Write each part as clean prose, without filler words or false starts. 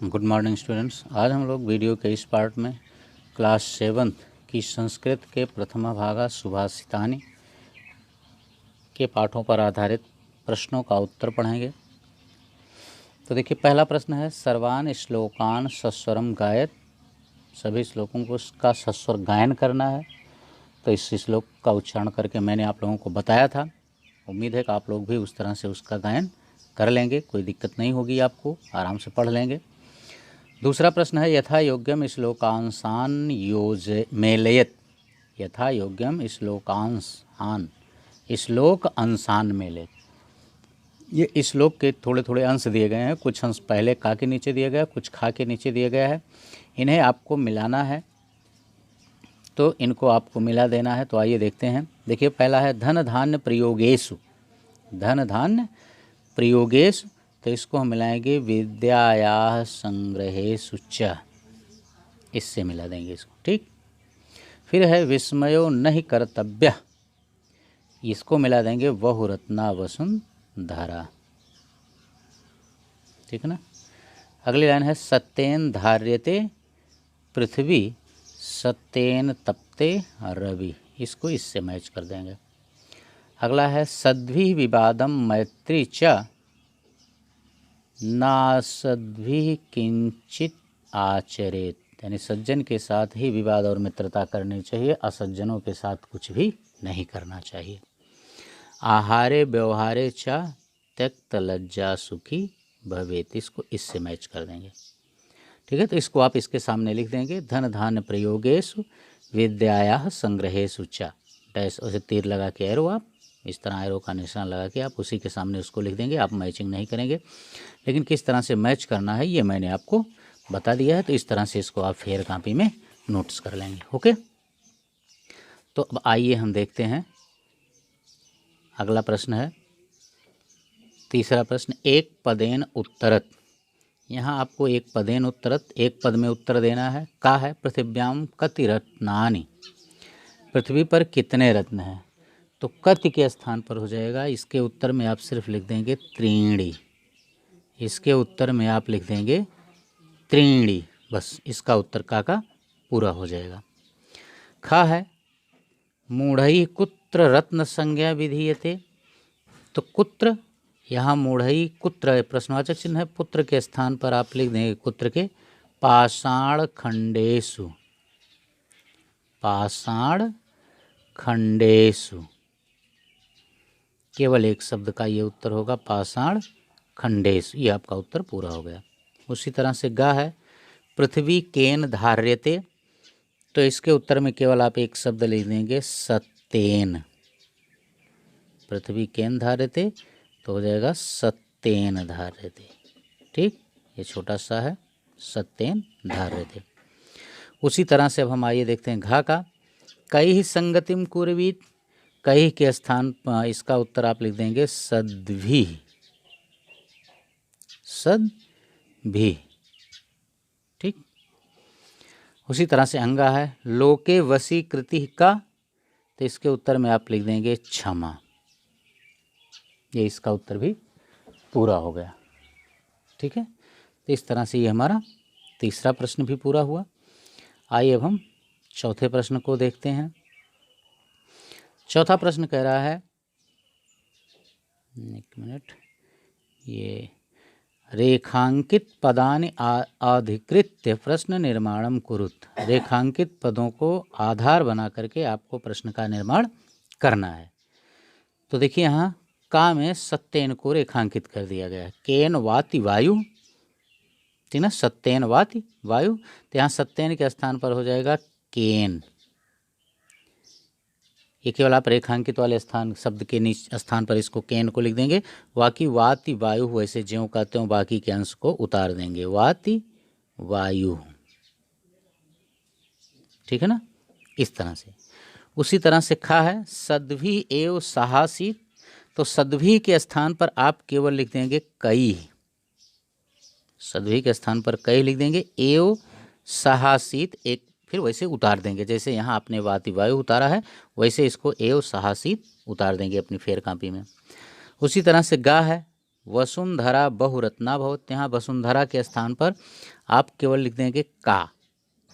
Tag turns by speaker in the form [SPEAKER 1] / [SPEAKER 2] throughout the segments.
[SPEAKER 1] Good morning students. आज हम लोग वीडियो के इस पार्ट में क्लास 7 की संस्कृत के प्रथमा भागा सुभाषितानि के पाठों पर आधारित प्रश्नों का उत्तर पढ़ेंगे। तो देखिए, पहला प्रश्न है सर्वान श्लोकान सस्वरम गायत। सभी श्लोकों को उसका सस्वर गायन करना है। तो इस श्लोक का उच्चारण करके मैंने आप लोगों को बताया था। उम्मीद है कि आप लोग भी उस तरह से उसका गायन कर लेंगे, कोई दिक्कत नहीं होगी, आपको आराम से पढ़ लेंगे। दूसरा प्रश्न है यथा योग्यम श्लोकांशान योज मेलयत। यथा योग्यम श्लोकांशान, श्लोक अंशान मेलयत। ये श्लोक के थोड़े थोड़े अंश दिए गए हैं। कुछ अंश पहले का के नीचे दिया गया, कुछ खा के नीचे दिया गया है। इन्हें आपको मिलाना है, तो इनको आपको मिला देना है। तो आइए देखते हैं। देखिए, पहला है धन धान्य प्रयोगेषु। धन धान्य प्रयोगेषु, तो इसको हम मिलाएंगे विद्यायाः संग्रहेषु च। इससे मिला देंगे इसको, ठीक। फिर है विस्मयो नहि कर्तव्य। इसको मिला देंगे बहुरत्ना वसुंधरा, ठीक है ना। अगली लाइन है सत्येन धार्यते पृथ्वी सत्येन तपते रवि। इसको इससे मैच कर देंगे। अगला है सद्भि विवादम मैत्री च नासद्भि किंचित आचरेत। यानी सज्जन के साथ ही विवाद और मित्रता करनी चाहिए, असज्जनों के साथ कुछ भी नहीं करना चाहिए। आहारे व्यवहारे च त्यक्त लज्जा सुखी भवेत। इसको इससे मैच कर देंगे, ठीक है। तो इसको आप इसके सामने लिख देंगे धन धान्य प्रयोगेषु विद्यायाः संग्रहेषु च। डैश उसे तीर लगा के एरो, आप इस तरह एरो का निशान लगा के आप उसी के सामने उसको लिख देंगे। आप मैचिंग नहीं करेंगे, लेकिन किस तरह से मैच करना है ये मैंने आपको बता दिया है। तो इस तरह से इसको आप फेयर कॉपी में नोट्स कर लेंगे, ओके। तो अब आइए हम देखते हैं अगला प्रश्न है तीसरा प्रश्न। एक पदेन उत्तरत। यहाँ आपको एक पदेन उत्तरत, एक पद में उत्तर देना है। का है पृथिव्याम कति रत्नानि। पृथ्वी पर कितने रत्न हैं। तो कति के स्थान पर हो जाएगा, इसके उत्तर में आप सिर्फ लिख देंगे त्रीणि। इसके उत्तर में आप लिख देंगे त्रीणि, बस इसका उत्तर का पूरा हो जाएगा। खा है मूढ़ई कुत्र रत्न संज्ञा विधीयते। तो कुत्र, यहाँ मूढ़ई कुत्र प्रश्नवाचक चिन्ह है, पुत्र के स्थान पर आप लिख देंगे कुत्र के पाषाण खंडेषु। पाषाण खंडेषु, केवल एक शब्द का ये उत्तर होगा, पाषाण खंडेषु। ये आपका उत्तर पूरा हो गया। उसी तरह से गा है पृथ्वी केन धार्यते। तो इसके उत्तर में केवल आप एक शब्द लिख देंगे सत्येन। पृथ्वी केन धार्यते तो हो जाएगा सत्येन धार्यते, ठीक। ये छोटा सा है, सत्येन धार्यते। उसी तरह से अब हम आइए देखते हैं घा का कई संगतिम कुर्वीत। कई के स्थान इसका उत्तर आप लिख देंगे सद्भि। सद्भि, ठीक। उसी तरह से अंगा है लोके वशीकृति का। तो इसके उत्तर में आप लिख देंगे क्षमा। ये इसका उत्तर भी पूरा हो गया, ठीक है। तो इस तरह से ये हमारा तीसरा प्रश्न भी पूरा हुआ। आइए अब हम चौथे प्रश्न को देखते हैं। चौथा प्रश्न कह रहा है, एक मिनट, ये रेखांकित पदानि अधिकृत्य प्रश्न निर्माणम कुरुत। रेखांकित पदों को आधार बना करके आपको प्रश्न का निर्माण करना है। तो देखिए, यहाँ का में सत्येन को रेखांकित कर दिया गया है। केन वाति वायु, ठीक ना, सत्येन वाति वायु। तो यहाँ सत्येन के स्थान पर हो जाएगा केन। ये केवल आप रेखांकित वाले स्थान शब्द के नीचे स्थान पर इसको केन को लिख देंगे। बाकी वाति वायु वैसे ज्यों का त्यों बाकी के अंश को उतार देंगे, वाति वायु, ठीक है ना, इस तरह से। उसी तरह से खा है सद्भि एव साहसित। तो सद्भि के स्थान पर आप केवल लिख देंगे कई। सद्भि के स्थान पर कई लिख देंगे, एव साहसित एक फिर वैसे उतार देंगे। जैसे यहाँ आपने वाति वायु उतारा है, वैसे इसको एव साहसित उतार देंगे अपनी फेर कापी में। उसी तरह से गा है वसुंधरा बहुरत्ना भवत, यहाँ वसुंधरा के स्थान पर आप केवल लिख देंगे का।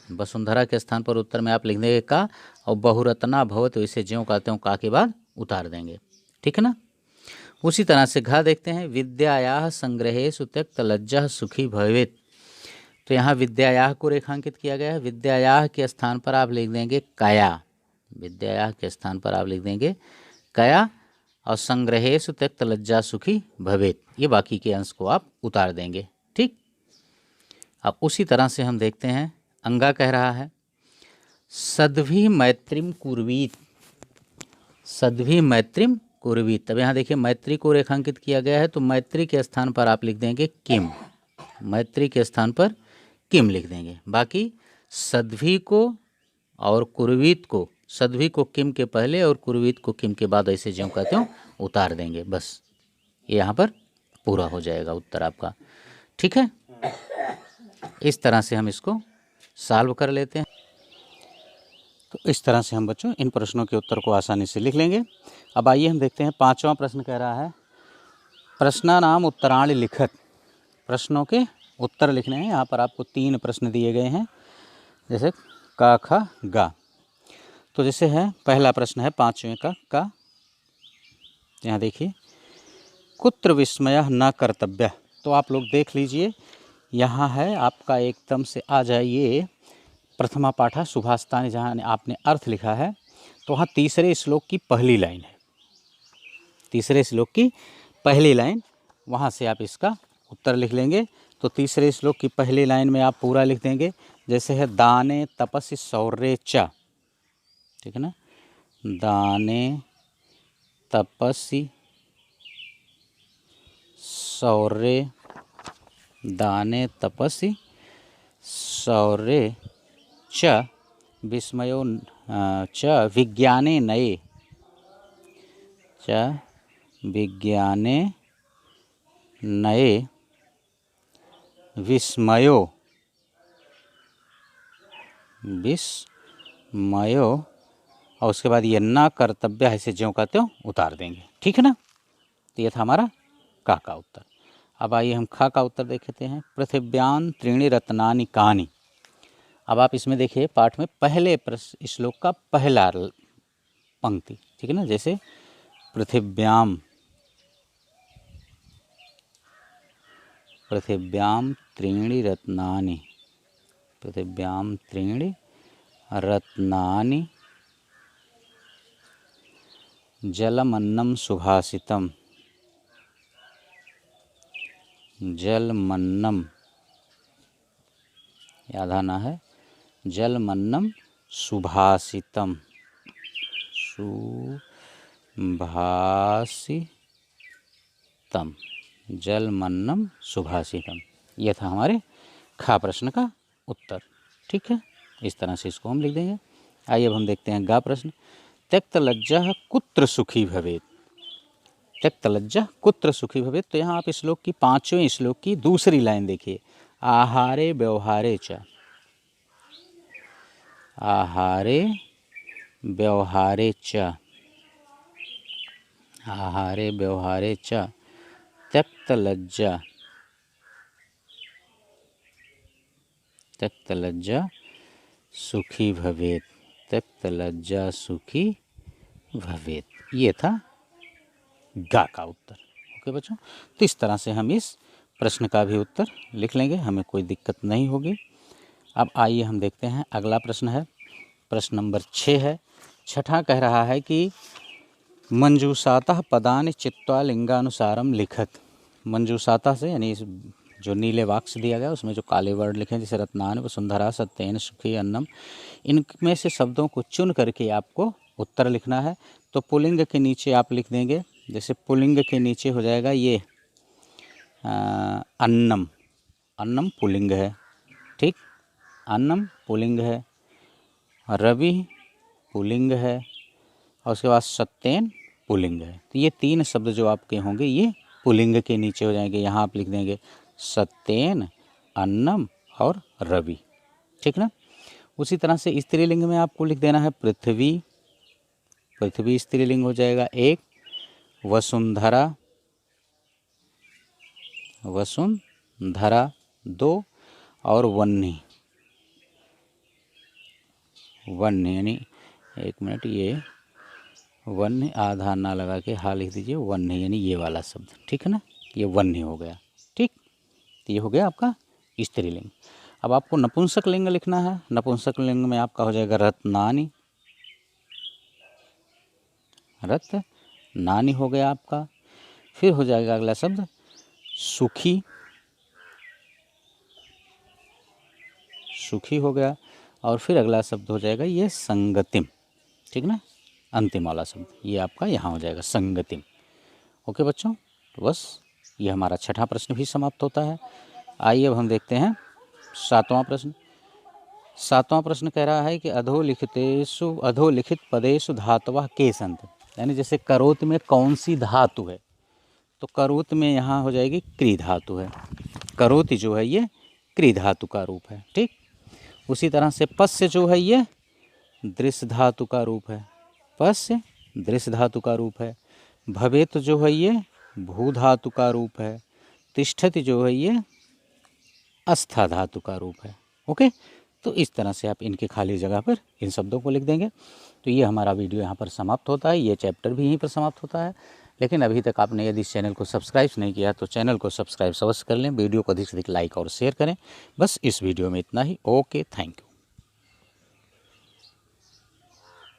[SPEAKER 1] वसुंधरा के स्थान पर उत्तर में आप लिख देंगे का, और बहुरत्ना भवत वैसे ज्यों कहते हो का के बाद उतार देंगे, ठीक है ना। उसी तरह से घा देखते हैं, विद्यायाः संग्रहेषु त्यक्त लज्जा सुखी भवेत्। तो यहाँ विद्यायाः को रेखांकित किया गया है। विद्यायाः के स्थान पर आप लिख देंगे कया, विद्यायाः के स्थान पर आप लिख देंगे कया, और संग्रहेषु त्यक्त लज्जा सुखी भवेत्, ये बाकी के अंश को आप उतार देंगे, ठीक। अब उसी तरह से हम देखते हैं, अंगा कह रहा है सद्भिः मैत्रीं कुर्वीत, सद्भिः मैत्रीं कुर्वीत। तब यहाँ देखिए मैत्री को रेखांकित किया गया है, तो मैत्री के स्थान पर आप लिख देंगे किम, मैत्री के स्थान पर किम लिख देंगे। बाकी सद्भिः को और कुर्वीत को, सद्भिः को किम के पहले और कुर्वीत को किम के बाद ऐसे ज्यों कहते हो उतार देंगे, बस ये यहाँ पर पूरा हो जाएगा उत्तर आपका, ठीक है। इस तरह से हम इसको सॉल्व कर लेते हैं। तो इस तरह से हम बच्चों इन प्रश्नों के उत्तर को आसानी से लिख लेंगे। अब आइए हम देखते हैं 5वां प्रश्न कह रहा है प्रश्नानाम उत्तराणि लिखत। प्रश्नों के उत्तर लिखने हैं। यहाँ पर आपको 3 प्रश्न दिए गए हैं, जैसे क ख ग। तो जैसे है पहला प्रश्न है 5वें का, यहाँ देखिए कुत्र विस्मयः न कर्तव्यः। तो आप लोग देख लीजिए, यहाँ है आपका एकदम से आ जाइए प्रथमा पाठा सुभाषितानि, जहाँ आपने अर्थ लिखा है तो वहाँ तीसरे श्लोक की पहली लाइन है, तीसरे श्लोक की पहली लाइन, वहाँ से आप इसका उत्तर लिख लेंगे। तो तीसरे श्लोक की पहली लाइन में आप पूरा लिख देंगे, जैसे है दाने तपसि शौर्ये च, ठीक है ना, दाने तपसि शौर्ये, दाने तपसि शौर्ये च विस्मयो च विज्ञाने नये, च विज्ञाने नये विस्मयो, विस्मयो, और उसके बाद ये न कर्तव्य ऐसे ज्यों कहते हो उतार देंगे, ठीक है ना। तो ये था हमारा का उत्तर। अब आइए हम खा का उत्तर देखते हैं। पृथिव्यां त्रीणि रत्नानि कानि। अब आप इसमें देखिए पाठ में पहले श्लोक का पहला पंक्ति, ठीक है ना, जैसे पृथिव्यां, पृथिव्यां त्रीणि रत्नानि, पृथिव्यां त्रीणि रत्नानि जलमन्नं सुभाषितम्, जलमन्नं, याद आना है, जलमन्नं सुभाषितम्, सुभाषितम्, जलमन्नं सुभाषितम्। यह था हमारे खा प्रश्न का उत्तर, ठीक है। इस तरह से इसको हम लिख देंगे। आइए अब हम देखते हैं गा प्रश्न। त्यक्त लज्जा कुत्र सुखी भवेत्, त्यक्त लज्जा कुत्र सुखी भवेत्। तो यहाँ आप श्लोक की 5वें श्लोक की दूसरी लाइन देखिए, आहारे व्यवहारे च, आहारे व्यवहारे च, आहारे व्यवहारे च त्यक्त लज्जा, त्यक्त लज्जा सुखी भवेत्, त्यक्त लज्जा सुखी भवेत्। ये था गा का उत्तर। ओके बच्चों, तो इस तरह से हम इस प्रश्न का भी उत्तर लिख लेंगे, हमें कोई दिक्कत नहीं होगी। अब आइए हम देखते हैं अगला प्रश्न है, प्रश्न नंबर 6 है। छठा कह रहा है कि मंजूषातः पदानि चित्वा लिंगानुसारम लिखत। मंजूषातः से यानी जो नीले वाक्स दिया गया उसमें जो काले वर्ड लिखे, जैसे रत्नान, वसुंधरा, सत्येन, सुखी, अन्नम, इनमें से शब्दों को चुन करके आपको उत्तर लिखना है। तो पुल्लिंग के नीचे आप लिख देंगे, जैसे पुल्लिंग के नीचे हो जाएगा ये अन्नम, अन्नम पुल्लिंग है, ठीक, अन्नम पुल्लिंग है, रवि पुल्लिंग है, और उसके बाद सत्येन पुल्लिंग है। तो ये 3 शब्द जो आपके होंगे ये पुल्लिंग के नीचे हो जाएंगे। यहाँ आप लिख देंगे सत्येन, अन्नम और रवि, ठीक ना। उसी तरह से स्त्रीलिंग में आपको लिख देना है पृथ्वी, पृथ्वी स्त्रीलिंग हो जाएगा 1, वसुंधरा, वसुंधरा 2 और वन्नी यानी 1 मिनट, ये वन्य आधा ना लगा के हाँ लिख दीजिए, वन्य यानी ये वाला शब्द, ठीक है ना, ये वन्य हो गया। ठीक, तो ये हो गया आपका स्त्रीलिंग। अब आपको नपुंसक लिंग लिखना है। नपुंसक लिंग में आपका हो जाएगा रत्नानि, रत्नानि हो गया आपका। फिर हो जाएगा अगला शब्द सुखी, सुखी हो गया। और फिर अगला शब्द हो जाएगा ये संगतिम, ठीक ना, अंतिम वाला शब्द ये आपका यहाँ हो जाएगा संगतिम। ओके बच्चों, तो बस ये हमारा छठा प्रश्न भी समाप्त होता है। आइए अब हम देखते हैं सातवां प्रश्न। सातवां प्रश्न कह रहा है कि अधोलिखित पदेषु धातवः के सन्ति, यानी जैसे करोति में कौन सी धातु है, तो करोति में यहाँ हो जाएगी क्री धातु है। करोति जो है ये क्री धातु का रूप है। ठीक, उसी तरह से पस्य जो है ये दृश्य धातु का रूप है, पस्य दृश्य धातु का रूप है। भवेत जो है ये भू धातु का रूप है। तिष्ठति जो है ये अस्था धातु का रूप है। ओके, तो इस तरह से आप इनके खाली जगह पर इन शब्दों को लिख देंगे। तो ये हमारा वीडियो यहाँ पर समाप्त होता है, ये चैप्टर भी यहीं पर समाप्त होता है। लेकिन अभी तक आपने यदि इस चैनल को सब्सक्राइब नहीं किया तो चैनल को सब्सक्राइब अवश्य कर लें, वीडियो को अधिक से अधिक लाइक और शेयर करें। बस इस वीडियो में इतना ही। Okay, thank you.